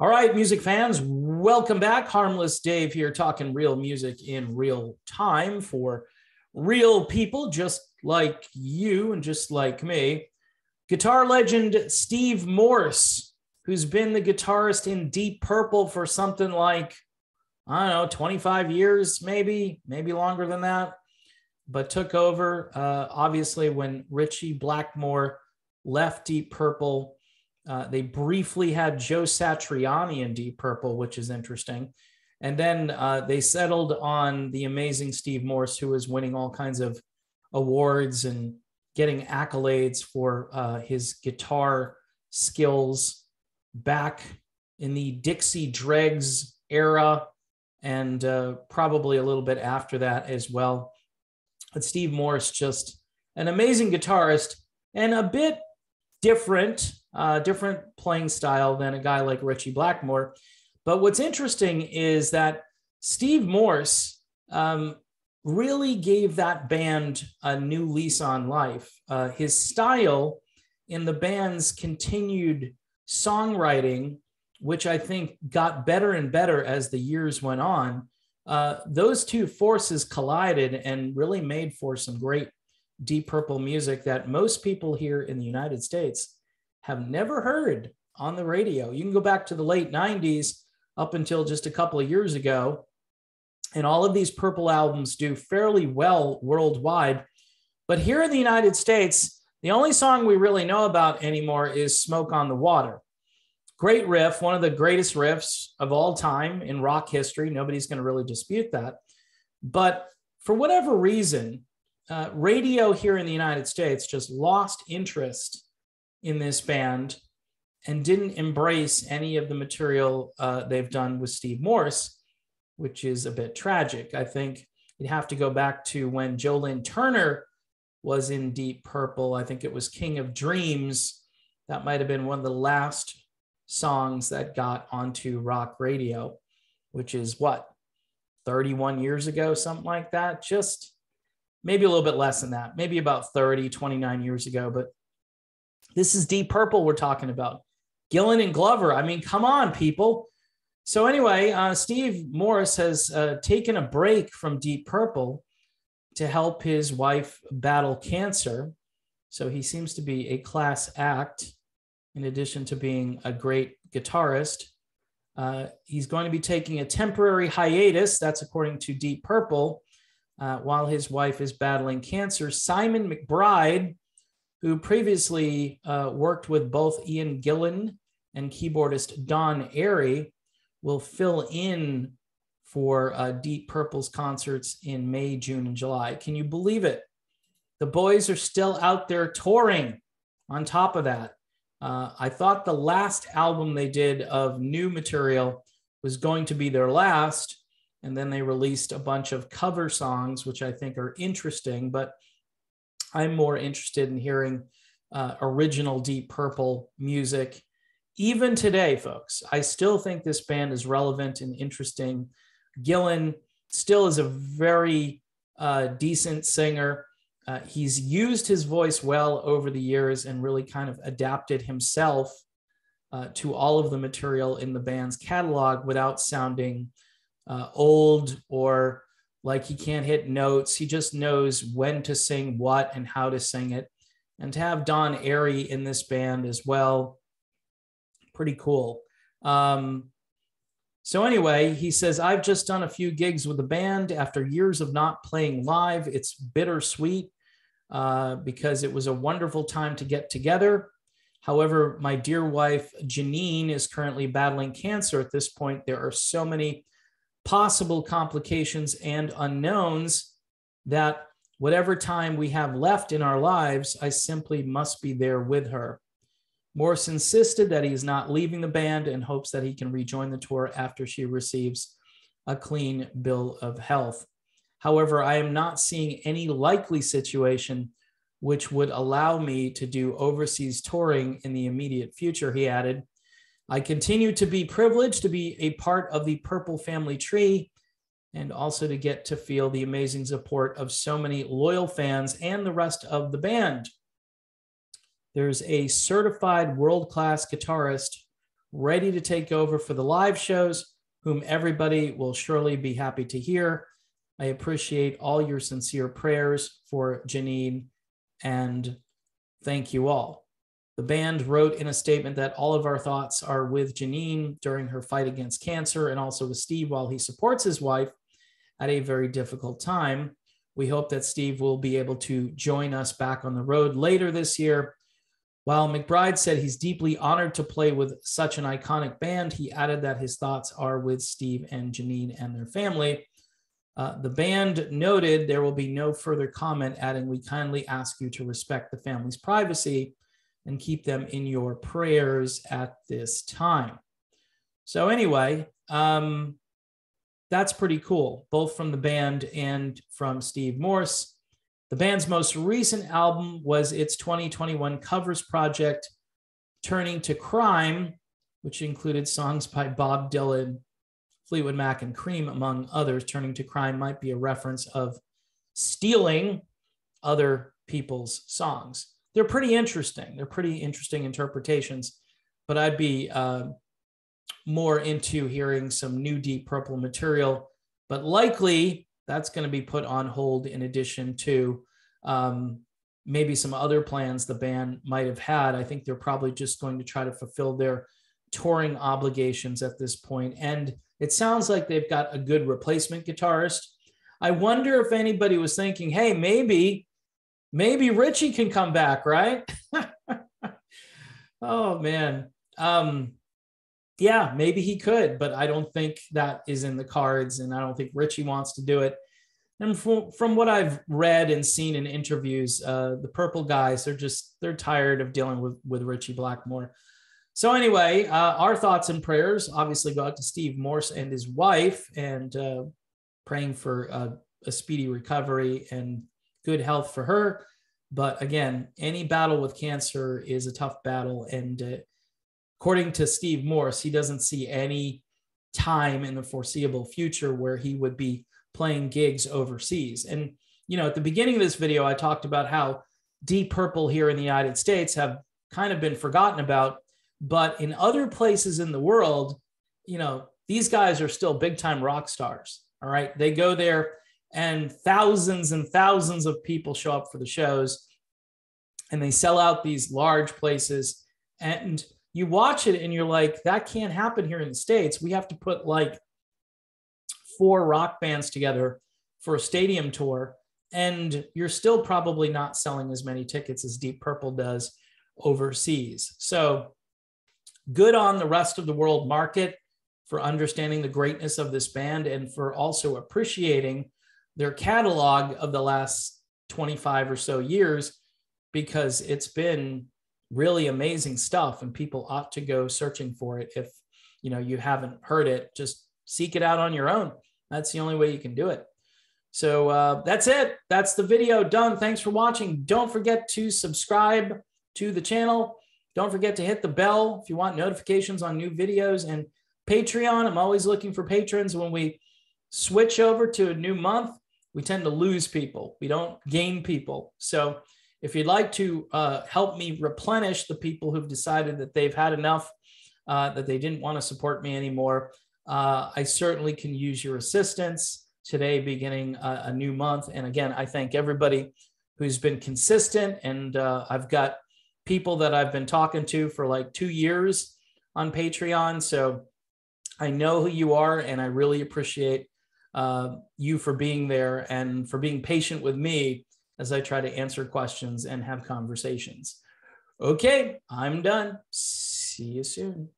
All right, music fans, welcome back. Harmless Dave here, talking real music in real time for real people just like you and just like me. Guitar legend Steve Morse, who's been the guitarist in Deep Purple for something like, I don't know, 25 years, maybe longer than that, but took over, obviously, when Richie Blackmore left Deep Purple. They briefly had Joe Satriani in Deep Purple, which is interesting. And then they settled on the amazing Steve Morse, who was winning all kinds of awards and getting accolades for his guitar skills back in the Dixie Dregs era and probably a little bit after that as well. But Steve Morse, just an amazing guitarist and a bit different playing style than a guy like Richie Blackmore. But what's interesting is that Steve Morse really gave that band a new lease on life. His style in the band's continued songwriting, which I think got better and better as the years went on, those two forces collided and really made for some great Deep Purple music that most people here in the United States have never heard on the radio. You can go back to the late 90s up until just a couple of years ago, and all of these Purple albums do fairly well worldwide. But here in the United States, the only song we really know about anymore is Smoke on the Water. Great riff, one of the greatest riffs of all time in rock history. Nobody's going to really dispute that. But for whatever reason, radio here in the United States just lost interest in this band and didn't embrace any of the material they've done with Steve Morse, which is a bit tragic. I think you'd have to go back to when Joe Lynn Turner was in Deep Purple. I think it was King of Dreams. That might have been one of the last songs that got onto rock radio, which is what, 31 years ago, something like that? Just maybe a little bit less than that, maybe about 29 years ago. But this is Deep Purple we're talking about. Gillan and Glover. I mean, come on, people. So anyway, Steve Morse has taken a break from Deep Purple to help his wife battle cancer. So he seems to be a class act in addition to being a great guitarist. He's going to be taking a temporary hiatus, that's according to Deep Purple, while his wife is battling cancer. Simon McBride, who previously worked with both Ian Gillan and keyboardist Don Airey, will fill in for Deep Purple's concerts in May, June, and July. Can you believe it? The boys are still out there touring on top of that. I thought the last album they did of new material was going to be their last, and then they released a bunch of cover songs, which I think are interesting, but I'm more interested in hearing original Deep Purple music. Even today, folks, I still think this band is relevant and interesting. Gillan still is a very decent singer. He's used his voice well over the years and really kind of adapted himself to all of the material in the band's catalog without sounding old or like he can't hit notes. He just knows when to sing what and how to sing it. And to have Don Airey in this band as well, pretty cool. So anyway, he says, I've just done a few gigs with the band after years of not playing live. It's bittersweet because it was a wonderful time to get together. However, my dear wife, Janine, is currently battling cancer at this point. There are so many possible complications and unknowns that whatever time we have left in our lives, I simply must be there with her. Morse insisted that he is not leaving the band and hopes that he can rejoin the tour after she receives a clean bill of health. However, I am not seeing any likely situation which would allow me to do overseas touring in the immediate future, he added. I continue to be privileged to be a part of the Purple family tree and also to get to feel the amazing support of so many loyal fans and the rest of the band. There's a certified world-class guitarist ready to take over for the live shows, whom everybody will surely be happy to hear. I appreciate all your sincere prayers for Janine, and thank you all. The band wrote in a statement that all of our thoughts are with Janine during her fight against cancer, and also with Steve while he supports his wife at a very difficult time. We hope that Steve will be able to join us back on the road later this year. While McBride said he's deeply honored to play with such an iconic band, he added that his thoughts are with Steve and Janine and their family. The band noted there will be no further comment, adding, "We kindly ask you to respect the family's privacy and keep them in your prayers at this time." So anyway, that's pretty cool, both from the band and from Steve Morse. The band's most recent album was its 2021 covers project, Turning to Crime, which included songs by Bob Dylan, Fleetwood Mac, and Cream, among others. Turning to Crime might be a reference of stealing other people's songs. They're pretty interesting. They're pretty interesting interpretations, but I'd be more into hearing some new Deep Purple material, but likely that's going to be put on hold in addition to maybe some other plans the band might have had. I think they're probably just going to try to fulfill their touring obligations at this point. And it sounds like they've got a good replacement guitarist. I wonder if anybody was thinking, hey, maybe Richie can come back, right? Oh, man. Yeah, maybe he could, but I don't think that is in the cards, and I don't think Richie wants to do it. And from what I've read and seen in interviews, the Purple guys, they're tired of dealing with Richie Blackmore. So anyway, our thoughts and prayers obviously go out to Steve Morse and his wife, and praying for a speedy recovery and good health for her. But again, any battle with cancer is a tough battle. And according to Steve Morse, he doesn't see any time in the foreseeable future where he would be playing gigs overseas. And, you know, at the beginning of this video, I talked about how Deep Purple here in the United States have kind of been forgotten about, but in other places in the world, you know, these guys are still big time rock stars. All right. They go there and thousands of people show up for the shows, and they sell out these large places. And you watch it and you're like, that can't happen here in the States. We have to put like 4 rock bands together for a stadium tour, and you're still probably not selling as many tickets as Deep Purple does overseas. So good on the rest of the world market for understanding the greatness of this band, and for also appreciating their catalog of the last 25 or so years, because it's been really amazing stuff, and people ought to go searching for it. If you know you haven't heard it, just seek it out on your own. That's the only way you can do it. So that's it. That's the video done. Thanks for watching. Don't forget to subscribe to the channel. Don't forget to hit the bell if you want notifications on new videos. And Patreon, I'm always looking for patrons. When we switch over to a new month, we tend to lose people. We don't gain people. So if you'd like to help me replenish the people who've decided that they've had enough, that they didn't want to support me anymore, I certainly can use your assistance today, beginning a new month. And again, I thank everybody who's been consistent. And I've got people that I've been talking to for like 2 years on Patreon. So I know who you are, and I really appreciate you for being there and for being patient with me as I try to answer questions and have conversations. Okay, I'm done. See you soon.